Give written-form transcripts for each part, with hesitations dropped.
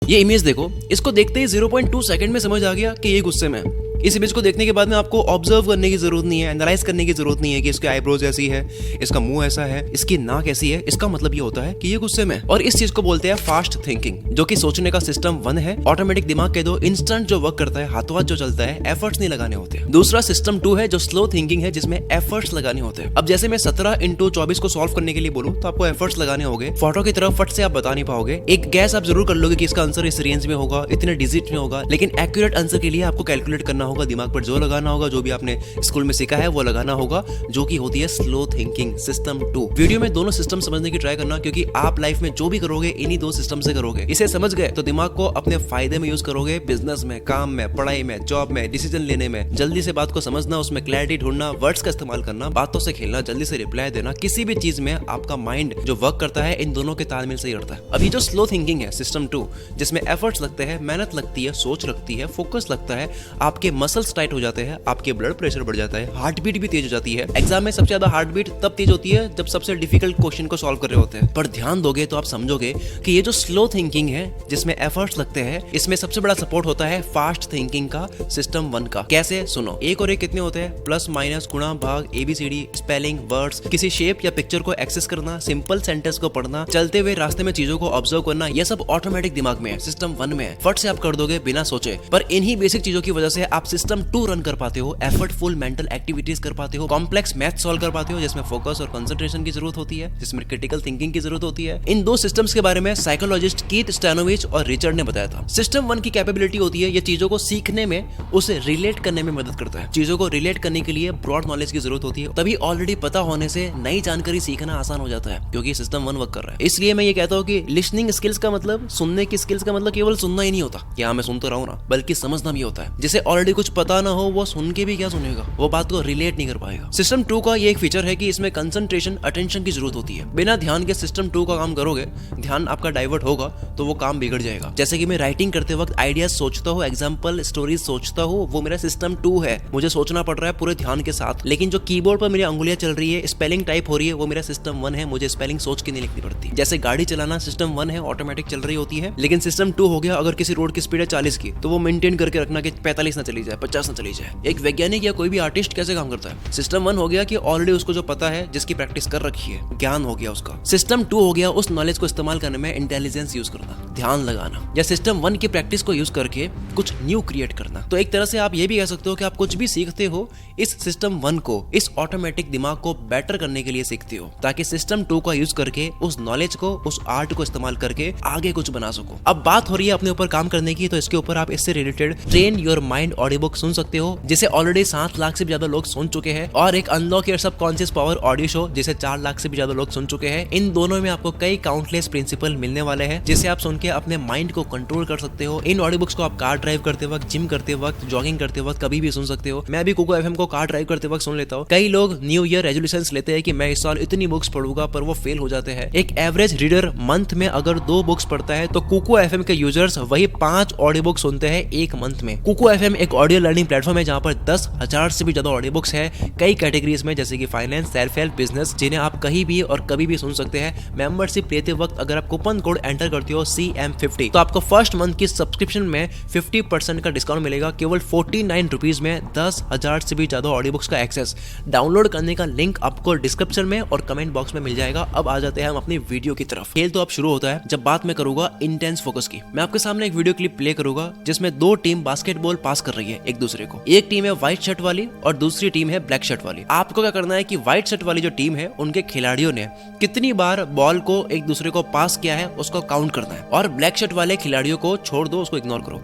ये इमेज देखो, इसको देखते ही 0.2 सेकंड में समझ आ गया कि ये गुस्से में है। इस इमेज को देखने के बाद में आपको ऑब्जर्व करने की जरूरत नहीं है, एनालाइज करने की जरूरत नहीं है कि इसके आईब्रोज ऐसी है, इसका मुंह ऐसा है, इसकी नाक ऐसी है। इसका मतलब ये होता है कि ये गुस्से में है। और इस चीज को बोलते हैं फास्ट थिंकिंग, जो कि सोचने का सिस्टम 1 है। ऑटोमेटिक दिमाग के दो इंस्टेंट जो वर्क करता है, हाथों हाथ जो चलता है, एफर्ट्स नहीं लगाने होते। दूसरा सिस्टम 2 है जो स्लो थिंकिंग है, जिसमें एफर्ट्स लगाने होते हैं। अब जैसे मैं 17 × 24 को सॉल्व करने के लिए बोलूं तो आपको एफर्ट्स लगाने होंगे। फोटो की तरफ फट से आप बता नहीं पाओगे। एक गैस आप जरूर कर लोगे कि इसका आंसर इस रेंज में होगा, इतने डिजिट में होगा, लेकिन एक्यूरेट आंसर के लिए आपको कैलकुलेट करना होगा, दिमाग पर जोर लगाना होगा, जो भी आपने स्कूल में सीखा है वो लगाना होगा, जो कि होती है स्लो थिंकिंग सिस्टम 2। वीडियो में दोनों सिस्टम समझने की ट्राई करना, क्योंकि आप लाइफ में जो भी करोगे इन्हीं 2 सिस्टम से करोगे। इसे समझ गए तो दिमाग को अपने फायदे में यूज करोगे, बिजनेस में, काम में, पढ़ाई में, जॉब में, डिसीजन लेने में। जल्दी से बात को समझना, उसमें क्लैरिटी ढूंढना, वर्ड्स का इस्तेमाल करना, बातों से खेलना, जल्दी से रिप्लाई देना। किसी भी चीज में आपका माइंड जो वर्क करता है इन दोनों के तालमेल से ही करता है। अभी जो स्लो थिंकिंग है सिस्टम 2, जिसमें एफर्ट्स लगते हैं, मेहनत लगती है, सोच लगती है, फोकस लगता है, आपके मसल्स टाइट हो जाते हैं, आपके ब्लड प्रेशर बढ़ जाता है, हार्ट बीट भी तेज हो जाती है। एग्जाम में सबसे ज्यादा हार्ट बीट तब तेज होती है जब सबसे डिफिकल्ट क्वेश्चन को सॉल्व कर रहे होते हैं। पर ध्यान दोगे तो आप समझोगे कि ये जो स्लो थिंकिंग है, जिसमें एफर्ट्स लगते हैं, इसमें सबसे बड़ा सपोर्ट होता है फास्ट थिंकिंग का, सिस्टम 1 का। कैसे? सुनो। 1 और 1 कितने होते हैं? प्लस, माइनस, गुणा, भाग, ABCD, स्पेलिंग, वर्ड्स, किसी शेप या पिक्चर को एक्सेस करना, सिंपल सेंटेंस को पढ़ना, चलते हुए रास्ते में चीजों को ऑब्जर्व करना, ये सब ऑटोमेटिक दिमाग में है, सिस्टम 1 में है। फट से आप कर दोगे बिना सोचे। पर इन्हीं बेसिक चीजों की वजह से आप सिस्टम 2 रन कर पाते हो, एफर्टफुल मेंटल एक्टिविटीज कर पाते हो, कॉम्प्लेक्स मैथ सॉल्व कर पाते हो, जिसमें फोकस और कंसंट्रेशन की जरूरत होती है, जिसमें क्रिटिकल थिंकिंग की जरूरत होती है। इन 2 सिस्टम्स के बारे में साइकोलॉजिस्ट कीथ स्टैनोविच और रिचर्ड ने बताया था। सिस्टम 1 की कैपेबिलिटी होती है ये चीजों को सीखने में, उसे रिलेट करने में मदद करता है। चीजों को रिलेट करने के लिए ब्रॉड नॉलेज की जरूरत होती है, तभी ऑलरेडी पता होने से नई जानकारी सीखना आसान हो जाता है, क्योंकि सिस्टम 1 वर्क कर रहा है। इसलिए मैं ये कहता हूँ कि लिसनिंग स्किल्स का मतलब, सुनने की स्किल्स का मतलब केवल सुनना ही नहीं होता कि हाँ मैं सुन तो रहा हूँ ना, बल्कि समझना भी होता है। जिसे ऑलरेडी कुछ पता ना हो वो सुन के भी क्या सुनेगा, वो बात को रिलेट नहीं कर पाएगा। सिस्टम 2 का ये एक फीचर है कि इसमें कंसंट्रेशन, अटेंशन की जरूरत होती है। बिना ध्यान के सिस्टम 2 का काम करोगे, ध्यान आपका डाइवर्ट होगा तो वो काम बिगड़ जाएगा। जैसे कि मैं राइटिंग करते वक्त आइडियाज सोचता हूँ, एग्जांपल स्टोरीज सोचता हूँ, वो मेरा सिस्टम 2 है, मुझे सोचना पड़ रहा है पूरे ध्यान के साथ। लेकिन जो कीबोर्ड पर मेरी अंगुलियां चल रही है, स्पेलिंग टाइप हो रही है, वो मेरा सिस्टम 1 है, मुझे स्पेलिंग सोच के नहीं लिखनी पड़ती। जैसे गाड़ी चलाना सिस्टम 1 है, ऑटोमेटिक चल रही होती है, लेकिन सिस्टम 2 हो गया अगर किसी रोड की स्पीड है 40 की, तो वो मेंटेन करके रखना कि 45 ना चली जाए, 50 ना चली जाए। एक वैज्ञानिक या कोई भी आर्टिस्ट कैसे काम करता है? सिस्टम 1 हो गया कि ऑलरेडी उसको जो पता है, जिसकी प्रैक्टिस कर रखी है, ज्ञान हो गया उसका। सिस्टम 2 हो गया उस नॉलेज को इस्तेमाल करने में इंटेलिजेंस यूज करना, ध्यान लगाना, या सिस्टम 1 की प्रैक्टिस को यूज करके कुछ न्यू क्रिएट करना। तो एक तरह से आप ये भी कह सकते हो कि आप कुछ भी सीखते हो इस सिस्टम 1 को, इस ऑटोमेटिक दिमाग को बेटर करने के लिए सीखते हो, ताकि सिस्टम 2 का यूज करके उस नॉलेज को, उस आर्ट को इस्तेमाल करके आगे कुछ बना सको। अब बात हो रही है अपने ऊपर काम करने की, तो इसके ऊपर आप इससे related train your mind audio book सुन सकते हो, जिसे ऑलरेडी 7 लाख से भी ज्यादा लोग सुन चुके हैं, और एक unlock your subconscious power audio show, जिसे 4 लाख से भी ज्यादा लोग सुन चुके हैं। इन दोनों में आपको कई काउंटलेस प्रिंसिपल मिलने वाले हैं, जिसे आप सुन के अपने माइंड को कंट्रोल कर सकते हो। इन ऑडियो बुक्स को आप कार ड्राइव करते वक्त, जिम करते वक्त, जॉगिंग करते वक्त कभी भी सुन सकते हो। मैं भी कुको एफएम को कार ड्राइव करते वक्त सुन लेता हूँ। कई लोग न्यू ईयर रेजोल्यूशंस लेते हैं कि मैं इस साल इतनी बुक्स पढ़ूंगा, पर वो फेल हो जाते हैं। एक एवरेज रीडर मंथ में अगर 2 बुक्स पढ़ता है, तो कुको एफएम के यूजर्स वही 5 ऑडियो बुक सुनते हैं एक मंथ में। कुको एफएम एक ऑडियो लर्निंग प्लेटफॉर्म है, जहाँ पर 10,000 से भी ज्यादा ऑडियो बुक्स है, कई कैटेगरीज में, जैसे कि फाइनेंस, सेल्फ हेल्प, बिजनेस, जिन्हें आप कहीं भी और कभी भी सुन सकते हैं। मेंबरशिप लेते वक्त अगर आप कूपन कोड एंटर करते हो CM50, तो आपको फर्स्ट मंथ की सब्सक्रिप्शन में 50% का डिस्काउंट मिलेगा, केवल 49 रुपीज में 10,000 से भी ज्यादा ऑडियो बुक्स का एक्सेस। डाउनलोड करने का लिंक आपको डिस्क्रिप्शन में और कमेंट बॉक्स में मिल जाएगा। अब आ जाते हैं हम अपनी वीडियो की तरफ। खेल तो अब शुरू होता है जब बात मैं करूंगा इंटेंस फोकस की। मैं आपके सामने एक वीडियो क्लिप प्ले करूंगा, जिसमें 2 टीम बास्केटबॉल पास कर रही है एक दूसरे को। एक टीम है व्हाइट शर्ट वाली और दूसरी टीम है ब्लैक शर्ट वाली। आपको क्या करना है कि व्हाइट शर्ट वाली जो टीम है, उनके खिलाड़ियों ने कितनी बार बॉल को एक दूसरे को पास किया है उसको काउंट करना है, और ब्लैक शर्ट वाले खिलाड़ियों को छोड़ दो, उसको इग्नोर करो।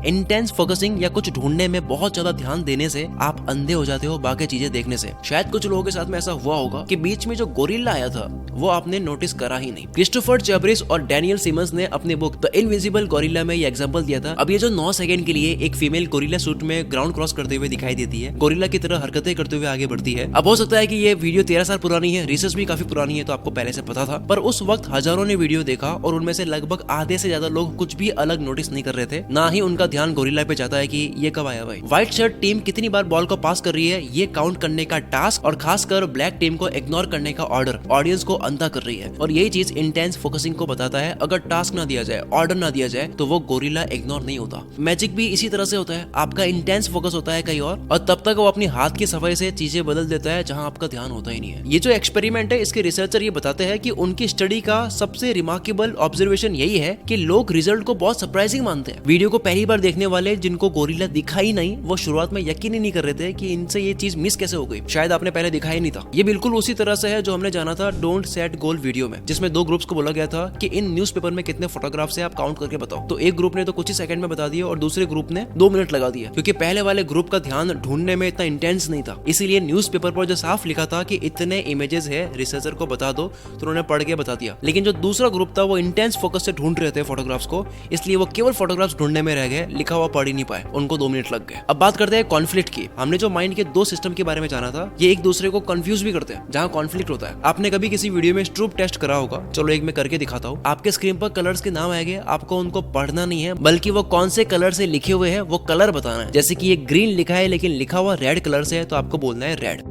इंटेंस फोकसिंग या कुछ ढूंढने में बहुत ज्यादा ध्यान देने से आप अंधे हो जाते हो बाकी चीजें देखने से। शायद कुछ लोगों के साथ में ऐसा हुआ होगा कि बीच में जो गोरिल्ला आया था वो आपने नोटिस करा ही नहीं। क्रिस्टोफर चैबरिस और डैनियल सिमंस ने अपनी बुक द इनविजिबल गोरिल्ला में ये एग्जांपल दिया था। अब ये जो 9 सेकंड के लिए एक फीमेल गोरिल्ला सूट में ग्राउंड क्रॉस करते हुए दिखाई देती है, गोरिल्ला की तरह हरकतें करते हुए आगे बढ़ती है। अब हो सकता है कि ये वीडियो 13 साल पुरानी है, रिसर्च भी काफी पुरानी है, तो आपको पहले से पता था, पर उस वक्त हजारों ने वीडियो देखा और उनमें से लगभग आधे से ज्यादा लोग कुछ भी अलग नोटिस नहीं कर रहे थे, ना ही उनका ध्यान गोरिल्ला पे जाता है कि ये कब आया भाई। व्हाइट शर्ट टीम कितनी बार बॉल को पास कर रही है ये काउंट करने का टास्क और खासकर ब्लैक टीम को इग्नोर करने का ऑर्डर ऑडियंस को अंधा कर रही है, और यही चीज इंटेंस फोकसिंग को बताता है। अगर टास्क ना दिया जाए, ऑर्डर ना दिया जाए, तो वो गोरिल्ला इग्नोर नहीं होता। मैजिक भी इसी तरह से होता है, आपका इंटेंस फोकस होता है कहीं और तब तक वो अपनी हाथ की सफाई से चीजें बदल देता है जहां आपका ध्यान होता ही नहीं है। ये जो एक्सपेरिमेंट है, इसके रिसर्चर ये बताते हैं कि उनकी स्टडी का सबसे रिमार्केबल ऑब्जर्वेशन यही है कि लोग रिजल्ट को बहुत सरप्राइजिंग मानते हैं। वीडियो को पहली बार देखने वाले जिनको गोरिल्ला दिखा ही नहीं, वो शुरुआत में यकीन ही नहीं कर रहे थे कि इनसे ये चीज मिस कैसे हो गई, शायद आपने पहले दिखा ही नहीं था। ये बिल्कुल उसी तरह से है जो हमने जाना था डोंट सेट गोल वीडियो में, जिसमें 2 ग्रुप्स को बोला गया था कि इन न्यूज़पेपर में कितने फोटोग्राफ से आप काउंट करके बताओ। तो एक ग्रुप ने तो कुछ ही सेकंड में बता दिया और दूसरे ग्रुप ने 2 मिनट लगा दिया, क्योंकि पहले वाले ग्रुप का ध्यान ढूंढने में इतना इंटेंस नहीं था। इसीलिए न्यूज़पेपर पर जो साफ लिखा था कि इतने इमेजेस है, रिसर्चर को बता दो, तो उन्होंने पढ़ के बता दिया। लेकिन जो दूसरा ग्रुप था वो इंटेंस फोकस से ढूंढ रहे थे फोटोग्राफ्स को, इसलिए वो केवल फोटोग्राफ्स ढूंढने में रह गए, लिखा हुआ पढ़ ही नहीं पाए, उनको 2 मिनट लग गए। अब बात करते हैं कॉन्फ्लिक्ट की। हमने जो माइंड के 2 सिस्टम के बारे में जाना था, ये एक दूसरे को कंफ्यूज भी करते हैं जहां कॉन्फ्लिक्ट होता है। आपने कभी किसी वीडियो में स्ट्रूप टेस्ट करा होगा, चलो एक मैं करके दिखाता हूँ। आपके स्क्रीन पर कलर्स के नाम आएंगे, आपको उनको पढ़ना नहीं है, बल्कि वो कौन से कलर से लिखे हुए हैं वो कलर बताना है। जैसे कि ये ग्रीन लिखा है लेकिन लिखा हुआ रेड कलर से है, तो आपको बोलना है रेड।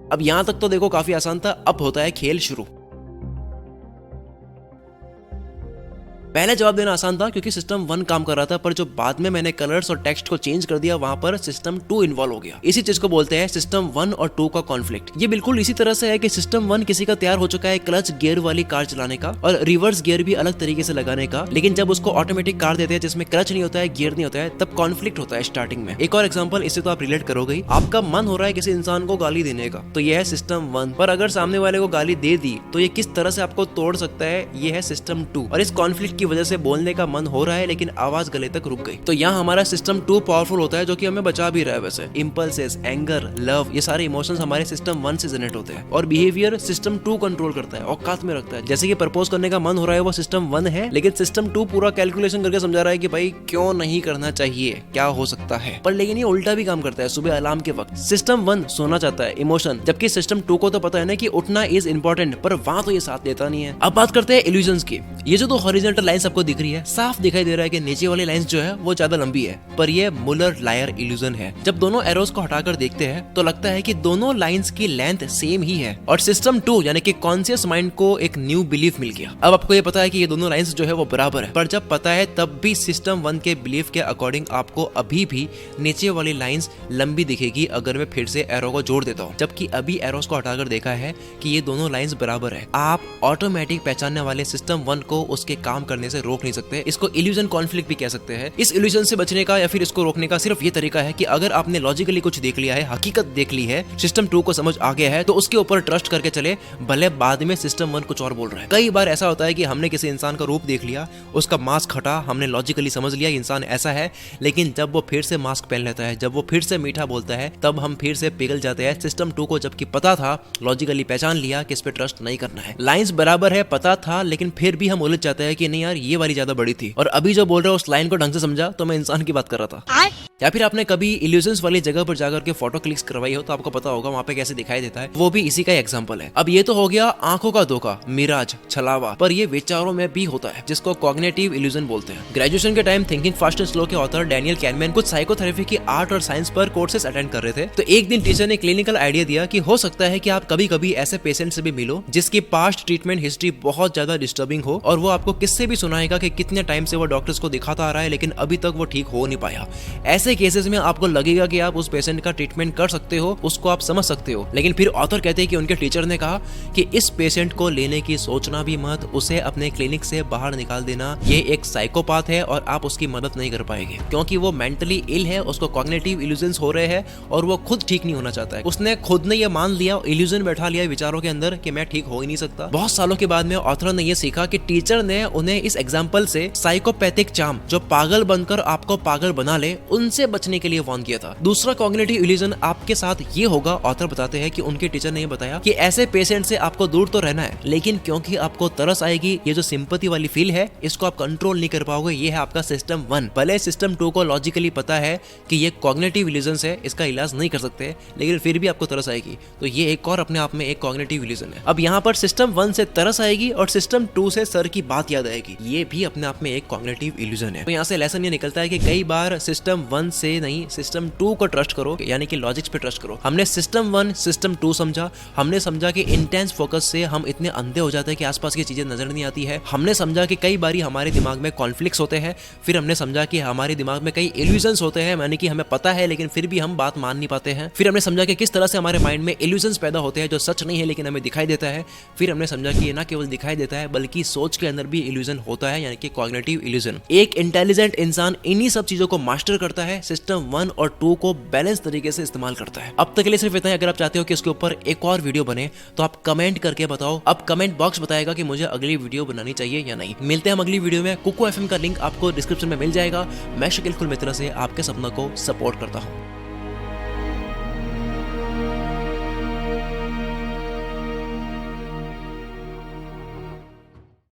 अब यहां तक तो देखो काफी आसान था, अब होता है खेल शुरू। पहले जवाब देना आसान था क्योंकि सिस्टम 1 काम कर रहा था, पर जो बाद में मैंने कलर्स और टेक्स्ट को चेंज कर दिया, वहां पर सिस्टम 2 इन्वॉल्व हो गया। इसी चीज को बोलते हैं सिस्टम 1 और 2 का कॉन्फ्लिक्ट। ये बिल्कुल इसी तरह से है कि सिस्टम 1 किसी का तैयार हो चुका है क्लच गियर वाली कार चलाने का और रिवर्स गियर भी अलग तरीके से लगाने का, लेकिन जब उसको ऑटोमेटिक कार देते हैं जिसमें क्लच नहीं होता है, गियर नहीं होता है, तब कॉन्फ्लिक्ट होता है स्टार्टिंग में। एक और एग्जाम्पल, इससे तो आप रिलेट करोगे ही। आपका मन हो रहा है किसी इंसान को गाली देने का, तो ये है सिस्टम 1, पर अगर सामने वाले को गाली दे दी तो ये किस तरह से आपको तोड़ सकता है, ये है सिस्टम 2। और इस कॉन्फ्लिक्ट की वजह से बोलने का मन हो रहा है लेकिन आवाज गले तक रुक गई, तो यहाँ हमारा सिस्टम 2 पावरफुल होता है, जो कि हमें बचा भी रहा है। वैसे इंपल्सेस, एंगर, लव, ये सारे इमोशंस हमारे सिस्टम 1 से जनरेट होते हैं, और बिहेवियर सिस्टम 2 कंट्रोल करता है, औकात में रखता है। जैसे कि प्रपोज करने का मन हो रहा है, वो सिस्टम 1 है, लेकिन सिस्टम 2 पूरा कैलकुलेशन करके समझा रहा है कि भाई क्यों नहीं करना चाहिए, क्या हो सकता है। पर लेकिन ये उल्टा भी काम करता है। सुबह अलार्म के वक्त सिस्टम 1 सोना चाहता है, इमोशन, जबकि सिस्टम 2 को तो पता है ना कि उठना इज इंपॉर्टेंट, पर वहां तो ये साथ देता नहीं है। अब बात करते हैं इल्यूजन्स की। ये जो 2 हॉरिजॉन्टल लाइंस आपको दिख रही है, साफ दिखाई दे रहा है कि नीचे वाली लाइंस जो है वो ज्यादा लंबी है, पर ये मुलर लायर इल्यूजन है। जब दोनों एरोस को हटाकर देखते हैं तो लगता है कि दोनों लाइंस की लेंथ सेम ही है, और सिस्टम 2 यानी कि कॉन्शियस माइंड को एक न्यू बिलीफ मिल गया। अब आपको ये पता है कि ये दोनों लाइंस जो है वो बराबर है, पर जब पता है तब भी सिस्टम 1 के बिलीफ के अकॉर्डिंग आपको अभी भी नीचे वाली लाइंस लंबी दिखेगी अगर मैं फिर से एरो को जोड़ देता हूँ, जबकि अभी एरोस को हटाकर देखा है कि ये दोनों लाइंस बराबर है। आप ऑटोमेटिक पहचानने वाले सिस्टम 1 को उसके काम करने से रोक नहीं सकते। इसको इल्यूजन कॉन्फ्लिक्ट भी कह सकते हैं। इस इल्यूजन से बचने का या फिर इसको रोकने का सिर्फ ये तरीका है कि अगर आपने लॉजिकली कुछ देख लिया है, हकीकत देख ली है, सिस्टम 2 को समझ आ गया है, तो उसके ऊपर ट्रस्ट करके चले, भले बाद में सिस्टम 1 कुछ और बोल रहा है। कई बार ऐसा होता है कि हमने किसी इंसान का रूप देख लिया, उसका मास्क हटा, हमने लॉजिकली समझ लिया इंसान ऐसा है, लेकिन जब वो फिर से मास्क पहन लेता है, जब वो फिर से मीठा बोलता है, तब हम फिर से पिघल जाते हैं। सिस्टम 2 को जबकि पता था, लॉजिकली पहचान लिया कि इस पे ट्रस्ट नहीं करना है। लाइंस बराबर है, पता था, लेकिन फिर भी हम उलझ जाते हैं कि नहीं यार ये वाली ज्यादा बड़ी थी, और अभी जो बोल रहा है उस लाइन को ढंग से समझा तो मैं इंसान की बात कर रहा था। या फिर आपने कभी इल्यूजन्स वाली जगह पर जाकर के फोटो क्लिक्स करवाई हो तो आपको पता होगा वहाँ पे कैसे दिखाई देता है, वो भी इसी का एग्जांपल है। अब ये तो हो गया आंखों का धोखा, मिराज, छलावा, पर ये विचारों में भी होता है, जिसको कॉग्निटिव इल्यूजन बोलते हैं। ग्रेजुएशन के time thinking fast and slow के ऑथर डैनियल कैनमैन कुछ साइकोथेरेपी की आर्ट और साइंस पर कोर्सेस अटेंड कर रहे थे, तो एक दिन टीचर ने क्लिनिकल आइडिया दिया कि हो सकता है कि आप कभी कभी ऐसे पेशेंट से भी मिलो जिसकी पास्ट ट्रीटमेंट हिस्ट्री बहुत ज्यादा डिस्टर्बिंग हो, और वो आपको किससे भी सुनाएगा कि कितने टाइम से वो डॉक्टर्स को दिखाता आ रहा है लेकिन अभी तक वो ठीक हो नहीं पाया। ऐसे केसेस में आपको लगेगा कि आप उस पेशेंट का ट्रीटमेंट कर सकते हो, उसको आप समझ सकते हो, लेकिन फिर ऑथर कहते हैं कि उनके टीचर ने कहा कि इस पेशेंट को लेने की सोचना भी मत, उसे अपने क्लिनिक से बाहर निकाल देना, ये एक साइकोपाथ है और आप उसकी मदद नहीं कर पाएंगे क्योंकि वो मेंटली इल है, उसको कॉग्निटिव इल्यूजन्स हो रहे हैं और वो खुद ठीक नहीं होना चाहता है। उसने खुद ने ये मान लिया, इल्यूजन बैठा लिया विचारों के अंदर कि मैं ठीक हो ही नहीं सकता। बहुत सालों के बाद में ऑथर ने ये सीखा कि टीचर ने उन्हें इस एग्जाम्पल से साइकोपैथिक चार्म, जो पागल बनकर आपको पागल बना ले, उनसे बचने के लिए वार्न किया था। दूसरा कॉग्निटिव इल्यूजन आपके साथ ये होगा, ऑथर बताते हैं कि उनके टीचर ने बताया कि ऐसे पेशेंट से आपको दूर तो रहना है, लेकिन क्योंकि आपको तरस आएगी, ये जो सिंपैथी वाली फील है इसको आप कंट्रोल नहीं कर पाओगे। ये है आपका सिस्टम 1। भले सिस्टम 2 को लॉजिकली पता है कि ये कॉग्निटिव इल्यूजन है, इसका इलाज नहीं कर सकते, लेकिन फिर भी आपको तरस आएगी, तो ये एक और अपने आप में एक कॉग्निटिव इल्यूजन है। अब यहाँ पर सिस्टम 1 से तरस आएगी और सिस्टम 2 से सर की बात याद आएगी, ये भी अपने आप में एक कॉग्निटिव इल्यूजन है। तो यहाँ से लेसन ये निकलता है कि कई बार सिस्टम 1 से नहीं, सिस्टम 2 को ट्रस्ट करो, यानी कि लॉजिक्स पे ट्रस्ट करो। हमने सिस्टम 1 सिस्टम 2 समझा, हमने समझा कि इंटेंस फोकस से हम इतने अंधे हो जाते हैं कि आसपास की चीजें नजर नहीं आती है। हमने समझा कि कई बारी हमारे दिमाग में कॉन्फ्लिक्ट्स होते हैं। फिर हमने समझा कि हमारे दिमाग में कई इल्यूजन्स होते हैं, यानी कि हमें पता है लेकिन फिर भी हम बात मान नहीं पाते हैं। फिर हमने समझा कि किस तरह से हमारे माइंड में इल्यूजन्स पैदा होते हैं जो सच नहीं है लेकिन हमें दिखाई देता है। फिर हमने समझा कि ये ना केवल दिखाई देता है बल्कि सोच के अंदर भी इल्यूजन होता है, यानी कि कॉग्निटिव इल्यूजन। एक इंटेलिजेंट इंसान इन्हीं सब चीजों को मास्टर करता है, सिस्टम 1 और 2 को बैलेंस तरीके से इस्तेमाल करता है। अब तक के लिए सिर्फ इतना ही। अगर आप चाहते हो कि इसके ऊपर एक और वीडियो बने तो आप कमेंट करके बताओ। अब कमेंट बॉक्स बताएगा कि मुझे अगली वीडियो बनानी चाहिए या नहीं। मिलते हैं हम अगली वीडियो में। कुकू एफएम का लिंक आपको डिस्क्रिप्शन में मिल जाएगा। मैं शकील कुल मित्रा से आपके सपना को सपोर्ट करता हूँ।